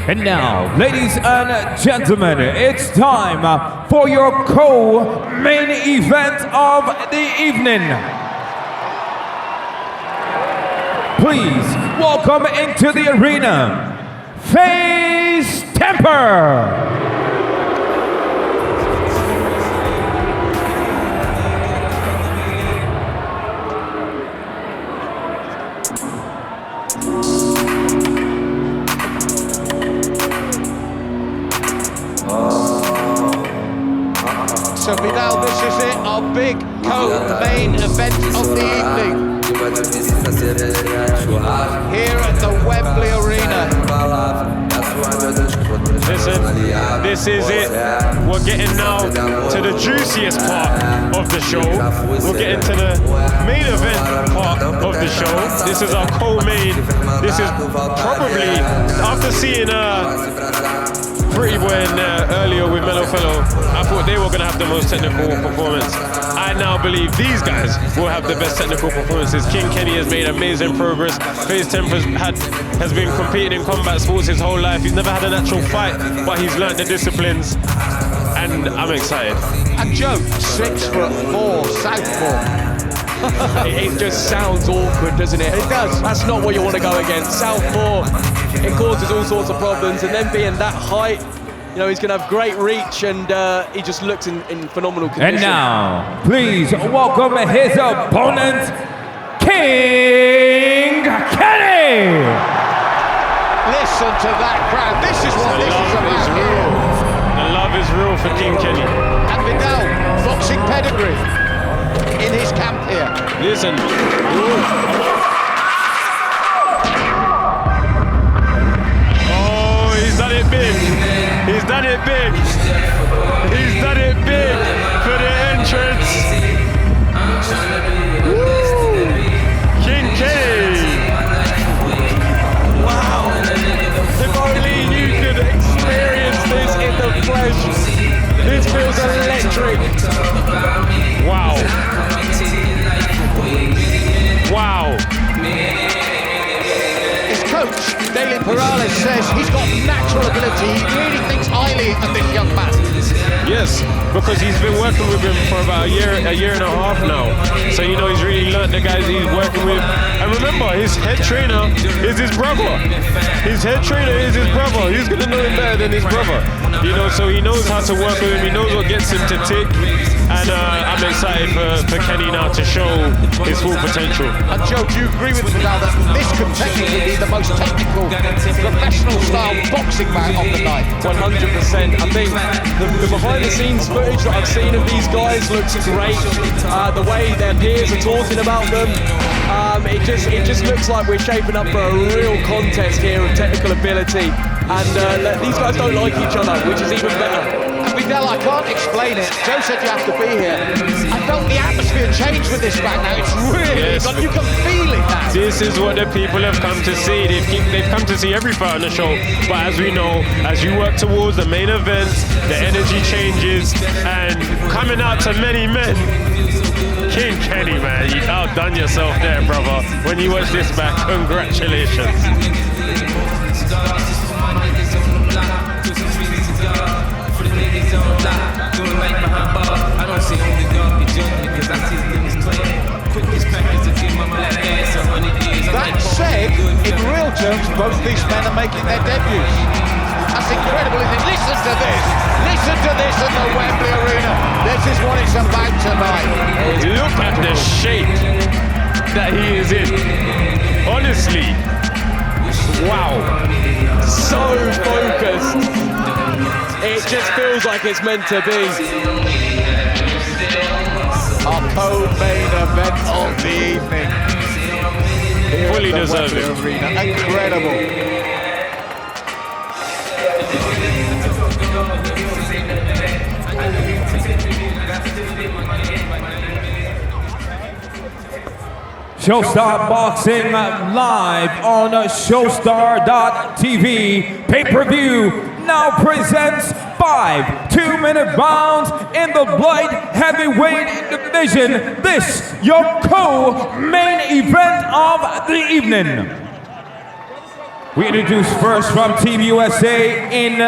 And now, ladies and gentlemen, it's time for your co-main event of the evening. Please welcome into the arena, Faze Temperrr. So now this is it, our big co-main event of the evening. Here at the Wembley Arena. Listen, this is it. We're getting now to the juiciest part of the show. We're getting to the main event part of the show. This is our co-main. This is probably, after seeing Pretty Boy earlier with Mellow Fellow, I thought they were going to have the most technical performance. I now believe these guys will have the best technical performances. King Kenny has made amazing progress. Faze Temperrr has been competing in combat sports his whole life. He's never had an actual fight, but he's learned the disciplines, and I'm excited. And Joe, 6'4", southpaw. It just sounds awkward, doesn't it? It does. That's not what you want to go against. Southpaw, it causes all sorts of problems, and then being that height, you know, he's going to have great reach, and he just looks in phenomenal condition. And now, please welcome his opponent, King Kenny. Listen to that crowd. This is what this is about here. The love is real for King Kenny. And Vidal, boxing pedigree in his camp here. Listen. Oh, he's done it big. He's done it big. He's done it big for the entrance. Woo! King Kenny. Wow. If only you could experience this in the flesh. This feels electric. Wow. Wow. His coach, Daily Perales, says he's got natural ability. He really thinks highly of this young man. Yes, because he's been working with him for about a year and a half now. So, you know, he's really learned the guys he's working with. And remember, his head trainer is his brother. His head trainer is his brother. Who's going to know him better than his brother? You know, so he knows how to work with him. He knows what gets him to tick. And I'm excited for Kenny now to show his full potential. And Joe, do you agree with me now that this could technically be the most technical, professional-style boxing bout of the night? 100%. I think the behind-the-scenes footage that I've seen of these guys looks great. The way their peers are talking about them, it just looks like we're shaping up for a real contest here of technical ability. And these guys don't like each other, which is even better. And Vidal, I can't explain it. Joe said you have to be here. I felt the atmosphere change with this back now. It's really, you can feel it now. This is what the people have come to see. They've come to see every fight on the show. But as we know, as you work towards the main event, the energy changes, and coming out to many men. King Kenny, man, you outdone yourself there, brother. When you watch this back, congratulations. That said, in real terms, both these men are making their debuts. That's incredible, isn't it? Listen to this. Listen to this at the Wembley Arena. This is what it's about tonight. Look at the shape that he is in. Honestly. Wow. So focused. It just feels like it's meant to be. Our co-main event of the evening. Fully deserved it. Incredible. Showstar Boxing live on Showstar.tv. Pay-per-view now presents 5 2-minute rounds in the light heavyweight division. This, your co-main event of the evening. We introduce first from Team USA in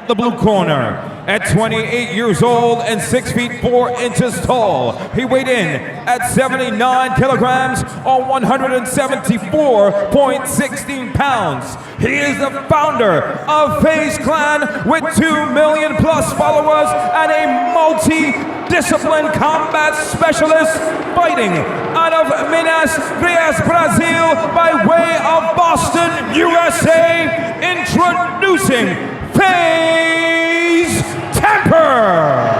the blue corner. At 28 years old and 6 feet 4 inches tall, he weighed in at 79 kilograms or 174.16 pounds. He is the founder of Faze Clan with 2 million plus followers and a multi-discipline combat specialist fighting out of Minas Gerais, Brazil by way of Boston, USA. Introducing Faze Temperrr.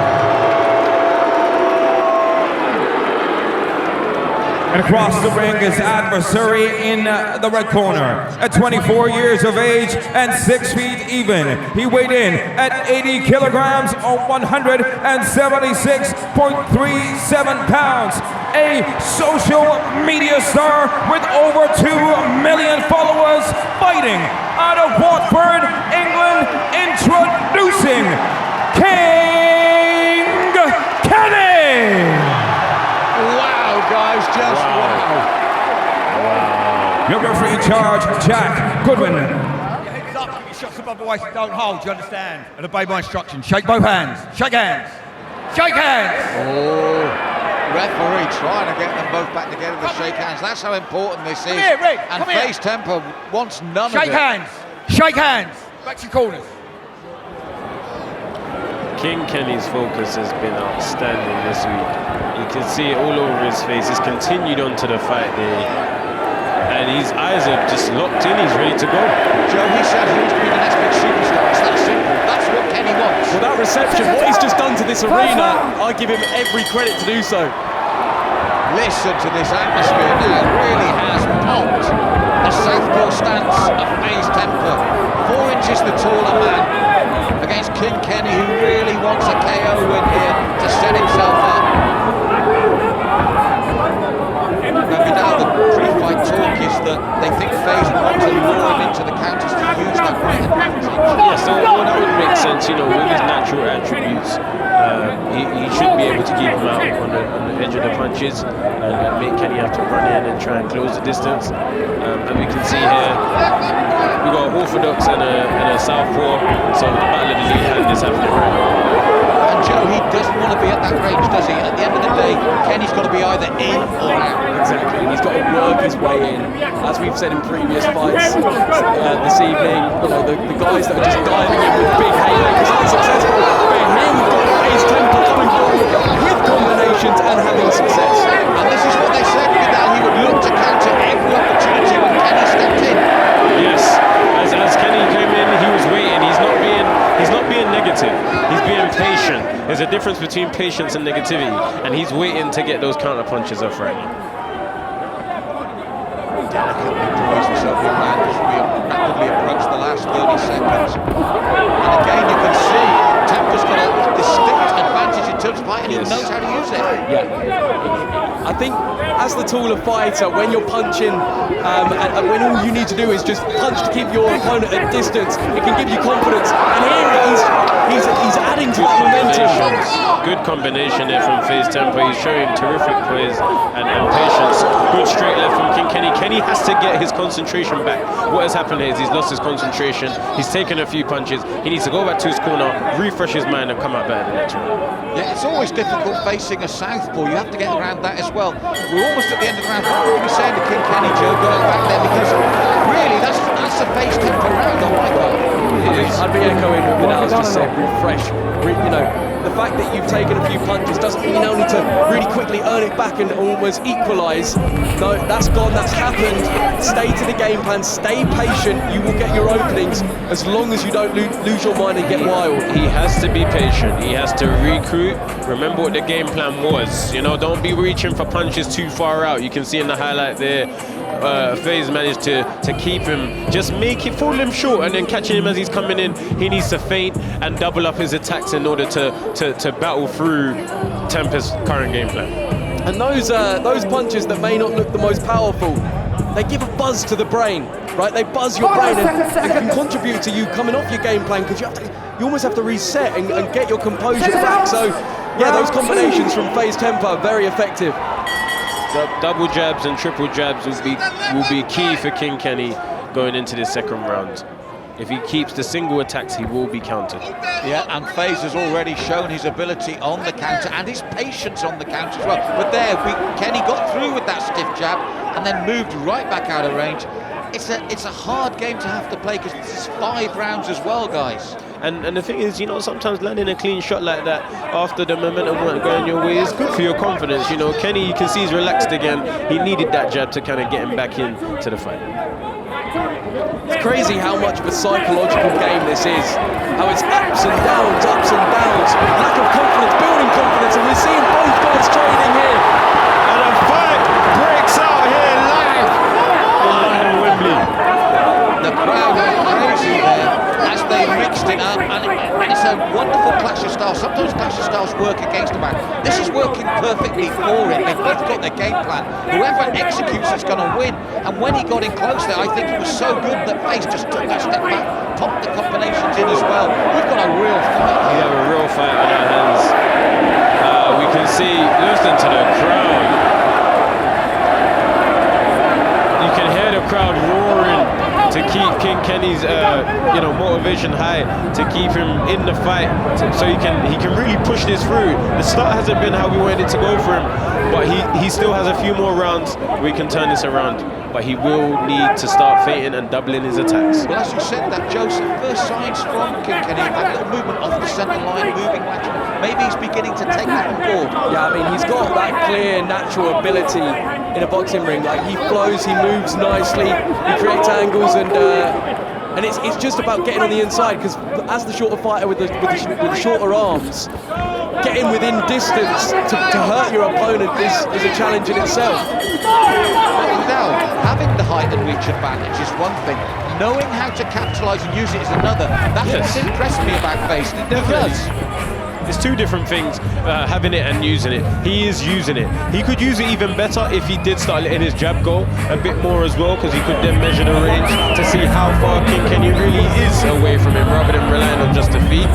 And across the ring, his adversary in the red corner. At 24 years of age and 6 feet even, he weighed in at 80 kilograms or 176.37 pounds. A social media star with over 2 million followers, fighting out of Watford, England. Introducing King Kenny. Wow, guys, just wow. Your referee in charge, Jack Goodwin. Your heads up, keep your shots above the waist, don't hold, do you understand? And obey my instructions. Shake both hands. Shake hands. Shake hands. Oh, referee trying to get them both back together to shake hands. That's how important this is. Come here, Rick. And Faze Temperrr wants none of it. Shake hands. Shake hands. Back to your corners. King Kenny's focus has been outstanding this week. You can see it all over his face. He's continued on to the fight day. And his eyes are just locked in. He's ready to go. Joe, he said he wants to be the next big superstar. It's that simple. That's what Kenny wants. Well, that reception, what he's just done to this arena, I give him every credit to do so. Listen to this atmosphere now. It really has popped. The southpaw stance of Faze Temperrr. 4 inches the taller man against King Kenny, who really wants a KO win here to set himself up. Now, the pre-fight talk is that they think Faze will want to lure him into the counters to use that right advantage. Yes, so that would make sense, you know, with his natural attributes. He should be able to keep him out on the edge of the punches and make Kenny have to run in and try and close the distance. And we can see here, we've got an orthodox and a southpaw, so the battle of the lead hand is happening right now. And Joe, he doesn't want to be at that range, does he? At the end of the day, Kenny's got to be either in or out. Exactly, he's got to work his way in. As we've said in previous fights this evening, you know, the guys that are just diving in with big haymakers are successful. But here we've got Faze Temperrr coming forward with combinations and having success. And this is what they said, Vidal, he would look to counter every opportunity when Kenny stepped in. Yes, as Kenny came in, he was waiting. He's not being negative. He's being patient. There's a difference between patience and negativity, and he's waiting to get those counter punches off right now. Delicately poised himself in hand as we rapidly approach the last 30 seconds. And again, you can see Temperr's got a distinct advantage in terms of fighting. He knows how to use it. Yeah. I think as the taller fighter, when you're punching, and when all you need to do is just punch to keep your opponent at distance, it can give you confidence. And here he's adding to that momentum. Good combination there from Faze Temperrr. He's showing terrific poise and patience. Good straight left from King Kenny. Kenny has to get his concentration back. What has happened here is he's lost his concentration. He's taken a few punches. He needs to go back to his corner, refresh his mind, and come out better the next round. Yeah, it's always difficult facing a southpaw. You have to get around that as well. We're almost at the end of the round. What would you be saying to King Kenny, Joe, going back there? Because really, that's a Faze Temperrr round on my part. I'd be echoing what Vidal's just said. Refresh. You know, the fact that you've taken a few punches doesn't mean you now need to really quickly earn it back and almost equalise. No, that's gone, that's happened. Stay to the game plan, stay patient. You will get your openings as long as you don't lose your mind and get wild. He has to be patient. He has to recruit. Remember what the game plan was. You know, don't be reaching for punches too far out. You can see in the highlight there, Faze managed to keep him, just fool him short, and then catching him as he's coming in. He needs to feint and double up his attacks in order to battle through Temperr's current game plan. And those punches that may not look the most powerful, they give a buzz to the brain, right? They buzz your brain and can contribute to you coming off your game plan, because you almost have to reset and get your composure back. So yeah, those combinations from Faze Temperrr are very effective. Double jabs and triple jabs will be key for King Kenny. going into this second round. If he keeps the single attacks, he will be countered. Yeah, and Faze has already shown his ability on the counter and his patience on the counter as well. But there, Kenny got through with that stiff jab and then moved right back out of range. It's a hard game to have to play because this is 5 rounds as well, guys. And the thing is, you know, sometimes landing a clean shot like that after the momentum weren't going your way is good for your confidence. You know, Kenny, you can see he's relaxed again. He needed that jab to kind of get him back into the fight. It's crazy how much of a psychological game this is. How it's ups and downs, lack of confidence, building confidence, and we're seeing both guys trading here. And a fight breaks out here live in London, Wembley. The crowd went crazy there as they mixed it up, and it's a wonderful clash of styles. Sometimes clash of styles work against a man. This is working perfectly for it. They've both got their game plan. Whoever executes is going to win. And when he got in close there, I think it was so good that Faze just took that step back, topped the combinations in as well. We've got a real fight here. We have a real fight on our hands. We can see, listen to the crowd. You can hear the crowd roaring to keep King Kenny's motivation high, to keep him in the fight, so he can really push this through. The start hasn't been how we wanted it to go for him, but he still has a few more rounds where he can turn this around. But he will need to start feinting and doubling his attacks. Well, as you said that, Joseph, first signs from King Kenny, that little movement off the centre line, moving lateral. Maybe he's beginning to take that on board. Yeah, I mean, he's got that clear, natural ability in a boxing ring. Like, he flows, he moves nicely, he creates angles, and it's just about getting on the inside, because as the shorter fighter with the shorter arms, getting within distance to hurt your opponent is a challenge in itself. Now, having the height and reach advantage is one thing. Knowing how to capitalise and use it is another. That's what's impressed me about Faze. It does. It's two different things, having it and using it. He is using it. He could use it even better if he did start letting his jab go a bit more as well, because he could then measure the range to see how far King Kenny really is away from him, rather than relying on just the feet.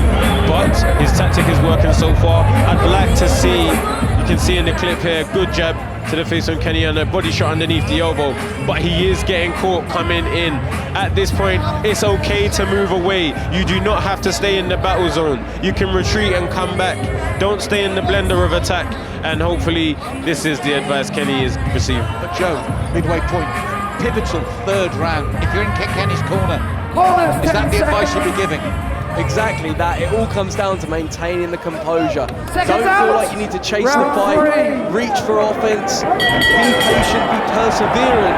But his tactic is working so far. I'd like to see, you can see in the clip here, good jab to the face of Kenny and a body shot underneath the elbow, but he is getting caught coming in. At this point, it's okay to move away. You do not have to stay in the battle zone. You can retreat and come back. Don't stay in the blender of attack, and hopefully this is the advice Kenny is receiving. But Joe, midway point, pivotal 3rd round. If you're in Kenny's corner, is that the advice you'd be giving? Exactly that. It all comes down to maintaining the composure. Don't feel like you need to chase the fight, reach for offense, be patient, be perseverant.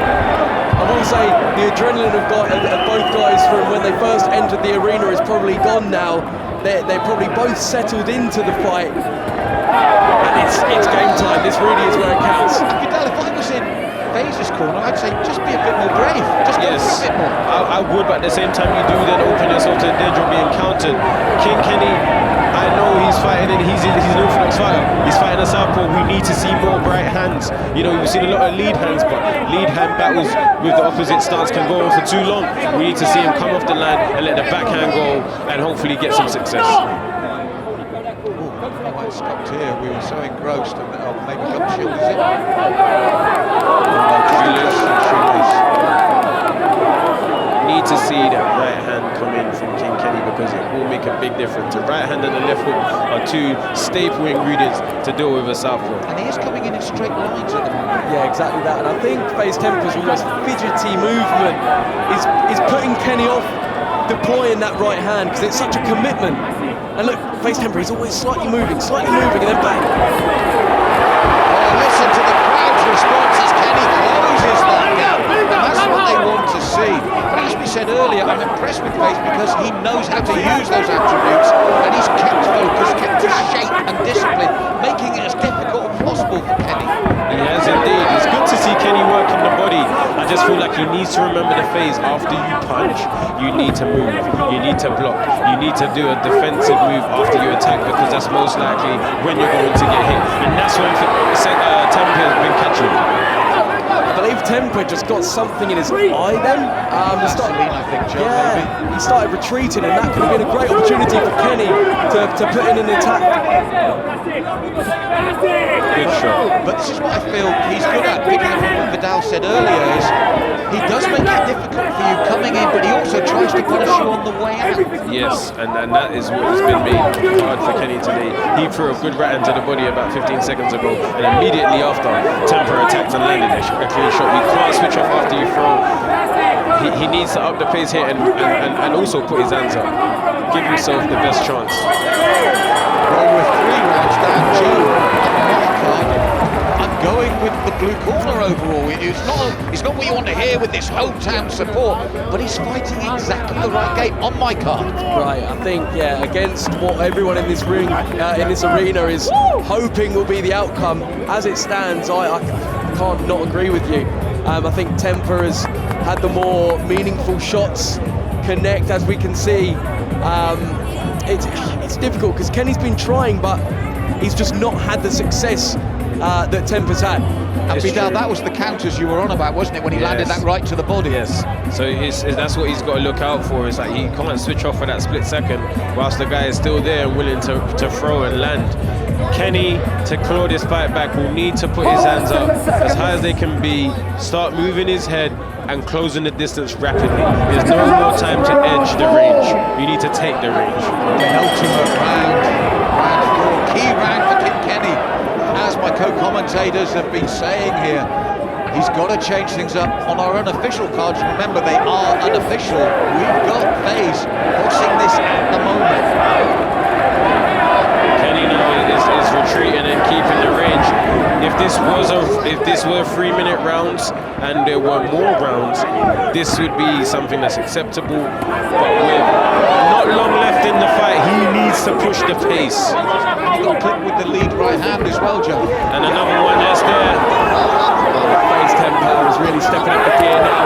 I will say the adrenaline of both guys from when they first entered the arena is probably gone now. They're probably both settled into the fight, and it's game time. This really is where it counts. Abidal, if I was in Faze's corner, I'd say just be a bit more brave. Just go for a bit more. I would, but at the same time you do then open yourself to the danger of being countered. King Kenny, I know he's fighting and he's an orthodox fighter. He's fighting a southpaw. We need to see more bright hands. You know, we've seen a lot of lead hands, but lead hand battles with the opposite stance can go on for too long. We need to see him come off the line and let the backhand go and hopefully get some success. Quite stopped here. We were so engrossed, and maybe got shield, is it? Need to see that right hand come in from King Kenny, because it will make a big difference. The right hand and the left hook are two staple ingredients to deal with a southpaw. And he is coming in straight lines at the moment. Yeah, exactly that. And I think Faze Temperrr's almost fidgety movement is putting Kenny off deploying that right hand, because it's such a commitment. And look, Faze Temperrr, he's always slightly moving, and then back. Oh, listen to the crowd's response as Kenny closes that gap. And that's what they want to see. But as we said earlier, I'm impressed with Faze because he knows how to use those attributes, and he's kept focus, kept his shape and discipline, making it as difficult as possible for Kenny. He has indeed. It's good to see Kenny working the body. I just feel like he needs to remember the phase. After you punch, you need to move, you need to block, you need to do a defensive move after you attack, because that's most likely when you're going to get hit. And that's when Temperrr has been catching. I Faze Temperrr just got something in his eye then. Vaseline, I think, Joe, maybe. He started retreating, and that could have been a great opportunity for Kenny to put in an attack. Good shot. But this is what I feel he's good at, picking up on what Vidal said earlier, is he does make it difficult for you coming in, but he also tries to punish you on the way out. Yes, and that is what has been made hard for Kenny today. He threw a good right hand to the body about 15 seconds ago, and immediately after, Temperrr attacked and landed a clean shot. You can't switch off after you throw. He needs to up the pace here and also put his hands up. Give himself the best chance. Well, with 3 rounds down, Joe, on my card, I'm going with the blue corner overall. It's not what you want to hear with this hometown support, but he's fighting exactly the right game on my card. Right, I think, yeah, against what everyone in this ring, in this arena is hoping will be the outcome. As it stands, I can't not agree with you. I think Temperrr has had the more meaningful shots connect, as we can see. It's difficult because Kenny's been trying, but he's just not had the success that Temperrr's had. And Vidal, that was the counters you were on about, wasn't it, when he landed that right to the body? Yes. So that's what he's got to look out for. Is like he can't switch off for that split second whilst the guy is still there and willing to throw and land. Kenny, to claw this fight back, will need to put his hands up as high as they can be, start moving his head and closing the distance rapidly. There's no more time to edge the range. You need to take the range. Penultimate round, round 4, key round for Kenny. As my co-commentators have been saying here, he's got to change things up on our unofficial cards. Remember, they are unofficial. We've got Faze boxing this at the moment. Kenny now is retreating and keeping the range. If this were 3-minute rounds and there were more rounds, this would be something that's acceptable. But with not long left in the fight, he needs to push the pace. And he got clipped with the lead right hand as well, Joe. And another one that's there. Faze Temperrr is really stepping up the gear now.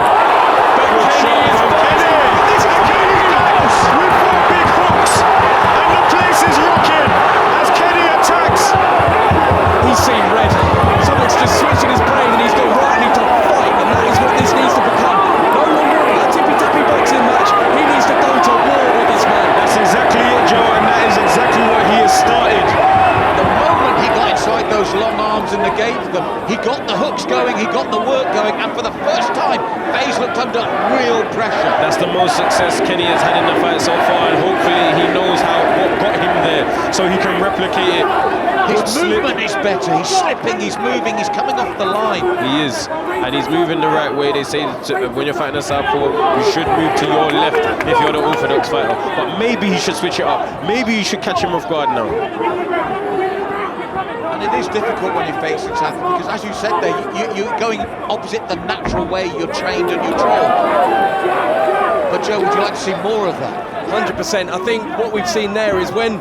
Good shot from Kenny. It's Kenny goes with 4 big hooks, and the place is rocking as Kenny attacks. He's seen red. Something's just switched in his brain, and he's gone, right, I need to fight, and that is what this needs to become. No longer a tippy-tappy boxing match. He needs to go to war with this man. That's exactly it, Joe, and that is exactly what he has started. The moment he got inside those long arms and negated them, he got the hooks going, he got the work going, and for the first time, Faze looked under real pressure. That's the most success Kenny has had in the fight so far, and hopefully he knows what got him there, so he can replicate it. His movement is better, he's slipping, he's moving, he's coming off the line. He is, and he's moving the right way. They say when you're fighting a southpaw, you should move to your left if you're the orthodox fighter. But maybe he should switch it up. Maybe you should catch him off guard now. And it is difficult when you face a champion, because as you said there, you're going opposite the natural way you're trained and you're drilled. But Joe, would you like to see more of that? 100%. I think what we've seen there is when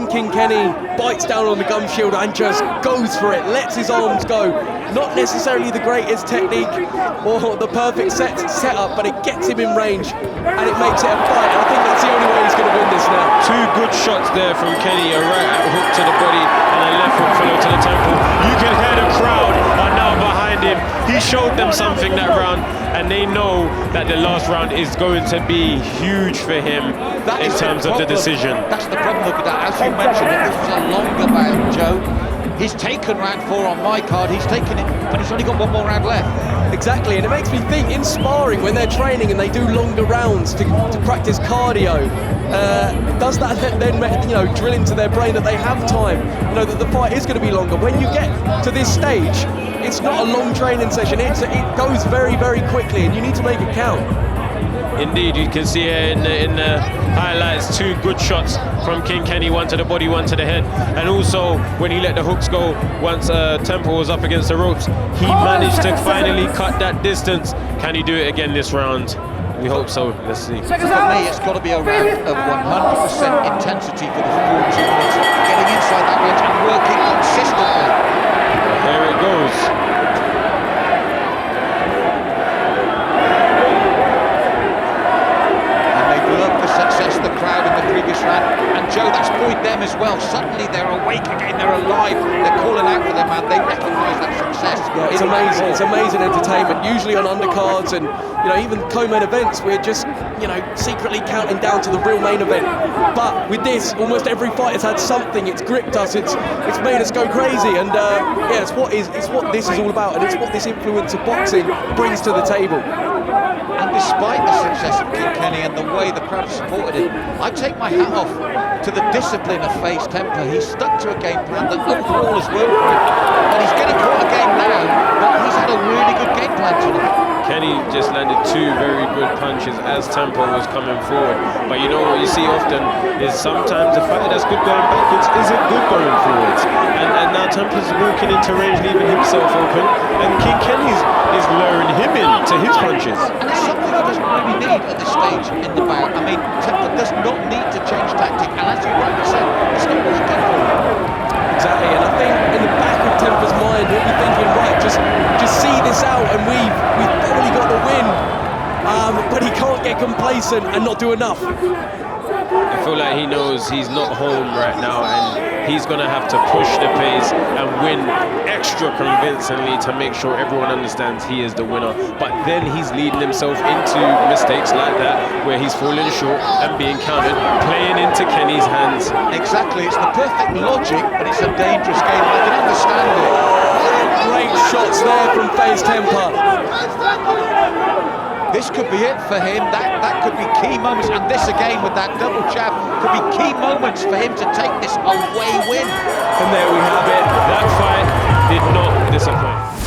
King Kenny bites down on the gum shield and just goes for it, lets his arms go. Not necessarily the greatest technique or the perfect setup, but it gets him in range and it makes it a fight. And I think that's the only way he's going to win this now. 2 good shots there from Kenny, a right hook to the body and a left hook follow to the temple. You can hear the crowd are now behind him. He showed them something that round, and they know that the last round is going to be huge for him in terms of the decision. That's the problem with that. As you mentioned, if this was a longer bout, Joe, he's taken round 4 on my card, he's taken it, but he's only got 1 more round left. Exactly, and it makes me think, in sparring, when they're training and they do longer rounds to practice cardio, does that then drill into their brain that they have time, that the fight is going to be longer? When you get to this stage, it's not a long training session, it goes very, very quickly, and you need to make it count. Indeed, you can see here in the highlights 2 good shots from King Kenny, 1 to the body, 1 to the head, and also when he let the hooks go once Temperrr was up against the ropes, he managed to finally cut that distance. Can he do it again this round? We hope so. Let's see. For me, it's got to be a round of 100% intensity for the 14 minutes, getting inside that range and working consistently. There it goes. Success, the crowd in the previous round, and Joe, that's buoyed them as well. Suddenly they're awake again, they're alive, they're calling out for their man, they recognise that success Yeah, it's amazing. It's amazing entertainment. Usually on undercards and even co-main events, we're just secretly counting down to the real main event. But with this, almost every fight has had something. It's gripped us. It's made us go crazy. And yeah, it's what this is all about, and it's what this influence of boxing brings to the table. And despite the success of Kilkenny and the way the crowd supported him, I take my hat off to the discipline of Faze Temperrr. He stuck to a game plan that overall has worked for him. And he's getting caught again now, but he's had a really good game plan tonight. Kenny just landed 2 very good punches as Temperrr was coming forward. But what you see often is sometimes a fighter that's good going backwards isn't good going forwards. And now Temperrr's walking into range, leaving himself open, and King Kenny's is luring him into his punches. And it's something he doesn't really need at this stage in the bout. I mean, Temperrr does not need to change tactic, and as you rightly said, it's not working for him. Exactly, and I think in the back of Temperrr's mind, he'll be thinking, right, just see this out, and we've probably got the win. But he can't get complacent and not do enough. I feel like he knows he's not home right now, and he's going to have to push the pace and win extra convincingly to make sure everyone understands he is the winner. But then he's leading himself into mistakes like that, where he's falling short and being counted, playing into Kenny's hands. Exactly, it's the perfect logic, but it's a dangerous game. I can understand it. Great shots there from Faze Temperrr. This could be it for him. That could be key moments, and this again with that double jab could be key moments for him to take this away win. And there we have it. That fight did not disappoint.